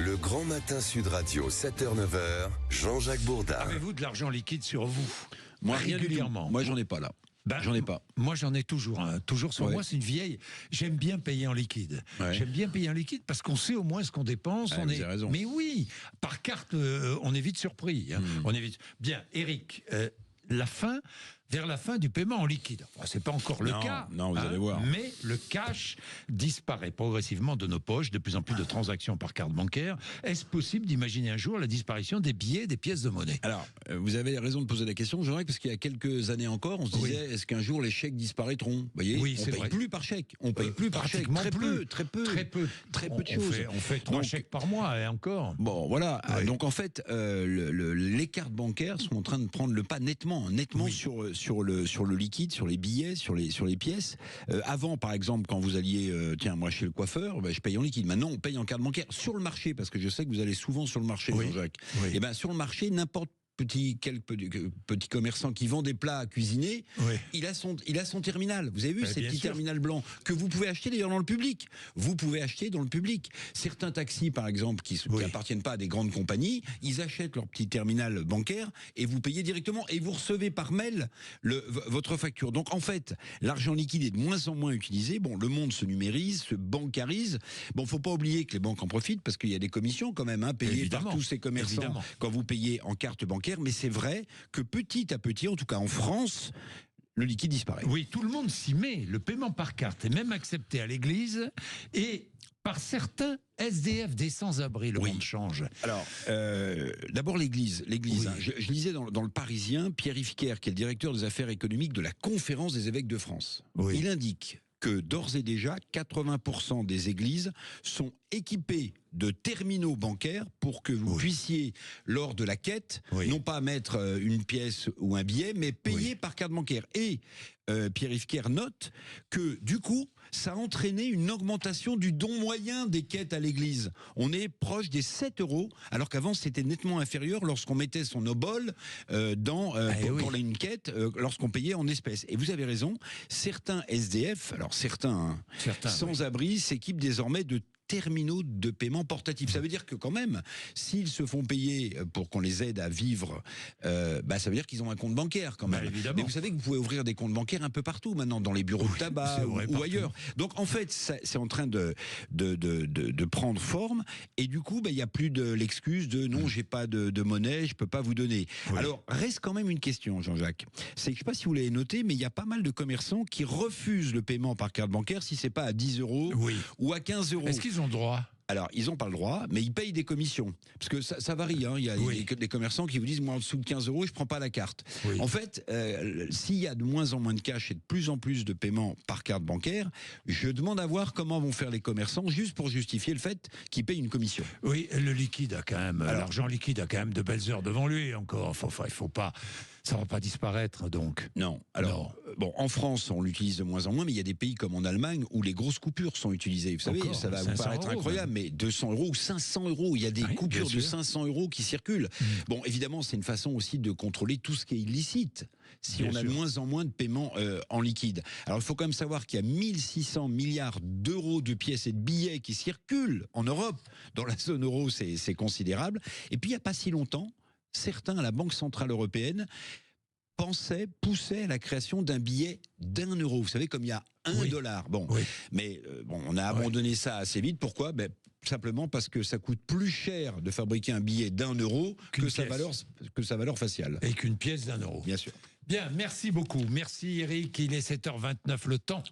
Le Grand Matin Sud Radio, 7h-9h, Jean-Jacques Bourdin. Avez-vous de l'argent liquide sur vous? Moi, régulièrement. Moi, j'en ai pas là. J'en ai pas. Moi, j'en ai toujours un. Toujours sur Ouais. moi, c'est une vieille. J'aime bien payer en liquide. Ouais. J'aime bien payer en liquide parce qu'on sait au moins ce qu'on dépense. Ah, vous avez raison. Mais oui, par carte, on est vite surpris. Hein. On est vite. Bien, Eric, vers la fin du paiement en liquide. Enfin, c'est pas encore le cas. Non, vous allez voir. Mais le cash disparaît progressivement de nos poches. De plus en plus de transactions par carte bancaire. Est-ce possible d'imaginer un jour la disparition des billets, des pièces de monnaie? Alors, vous avez raison de poser la question, Jean-Jacques, parce qu'il y a quelques années encore, on se disait, est-ce qu'un jour les chèques disparaîtront? Vous voyez, Oui, on c'est paye vrai. plus par chèque. On paye plus par chèque. Pratiquement Très peu de choses. On fait 3 chèques par mois et encore. Bon, voilà. Oui. Donc en fait, les cartes bancaires sont en train de prendre le pas nettement Oui. sur le liquide, sur les billets, sur les pièces. Avant, par exemple, quand vous alliez, moi chez le coiffeur, je paye en liquide. Maintenant, on paye en carte bancaire sur le marché, parce que je sais que vous allez souvent sur le marché, Oui. Jean-Jacques. Oui. Et ben sur le marché, n'importe quelques petits commerçants qui vendent des plats à cuisiner, Oui. il a son terminal. Vous avez vu ces bien petits sûr. terminals blancs que vous pouvez acheter d'ailleurs dans le public. Vous pouvez acheter dans le public. Certains taxis, par exemple, qui appartiennent pas à des grandes compagnies, ils achètent leur petit terminal bancaire et vous payez directement et vous recevez par mail votre facture. Donc en fait, l'argent liquide est de moins en moins utilisé. Bon, le monde se numérise, se bancarise. Bon, faut pas oublier que les banques en profitent parce qu'il y a des commissions quand même, payées Évidemment. par tous ces commerçants Évidemment. quand vous payez en carte bancaire. Mais c'est vrai que petit à petit, en tout cas en France, le liquide disparaît. Oui, tout le monde s'y met. Le paiement par carte est même accepté à l'église et par certains SDF, des sans-abri. Le monde change. Alors, d'abord l'église. Oui. Hein. Je lisais dans le Parisien, Pierre-Yves Kerr, qui est le directeur des affaires économiques de la Conférence des évêques de France. Oui. Il indique que d'ores et déjà, 80% des églises sont équipées de terminaux bancaires pour que vous puissiez, lors de la quête, non pas mettre une pièce ou un billet, mais payer par carte bancaire. Et Pierre-Yves Kerr note que, du coup, ça a entraîné une augmentation du don moyen des quêtes à l'église. On est proche des 7 €, alors qu'avant, c'était nettement inférieur lorsqu'on mettait son obole pour une quête, lorsqu'on payait en espèces. Et vous avez raison, certains SDF, alors certains sans-abri, s'équipent désormais de terminaux de paiement portatifs. Ça veut dire que quand même, s'ils se font payer pour qu'on les aide à vivre, ça veut dire qu'ils ont un compte bancaire quand même. Évidemment. Mais vous savez que vous pouvez ouvrir des comptes bancaires un peu partout maintenant, dans les bureaux de tabac ou ailleurs. Donc en fait, c'est en train de prendre forme. Et du coup, il n'y a plus de l'excuse de non, j'ai pas de monnaie, je peux pas vous donner. Oui. Alors reste quand même une question, Jean-Jacques. C'est que je sais pas si vous l'avez noté, mais il y a pas mal de commerçants qui refusent le paiement par carte bancaire si c'est pas à 10 € ou à 15 €. Est-ce qu'ils ont le droit? Alors, ils n'ont pas le droit, mais ils payent des commissions. Parce que ça varie. Hein. Il y a des commerçants qui vous disent, moi, en dessous de 15 €, je ne prends pas la carte. Oui. En fait, s'il y a de moins en moins de cash et de plus en plus de paiements par carte bancaire, je demande à voir comment vont faire les commerçants, juste pour justifier le fait qu'ils payent une commission. Oui, le liquide a quand même, l'argent liquide a quand même de belles heures devant lui encore. Enfin, il faut pas... Ça va pas disparaître, donc. Non. Alors, bon, en France, on l'utilise de moins en moins, mais il y a des pays comme en Allemagne où les grosses coupures sont utilisées. Vous savez, ça va vous paraître incroyable, mais 200 € ou 500 €, il y a des coupures de 500 € qui circulent. Bon, évidemment, c'est une façon aussi de contrôler tout ce qui est illicite. Si on a de moins en moins de paiements en liquide. Alors, il faut quand même savoir qu'il y a 1600 milliards d'euros de pièces et de billets qui circulent en Europe. Dans la zone euro, c'est considérable. Et puis, il n'y a pas si longtemps, certains à la Banque Centrale Européenne poussaient à la création d'un billet d'1 €. Vous savez, comme il y a $1. Bon, mais on a abandonné ça assez vite. Pourquoi? Simplement parce que ça coûte plus cher de fabriquer un billet d'1 € que sa valeur faciale. Et qu'une pièce d'1 €. Bien sûr. Bien, merci beaucoup. Merci Eric, il est 7h29, le temps.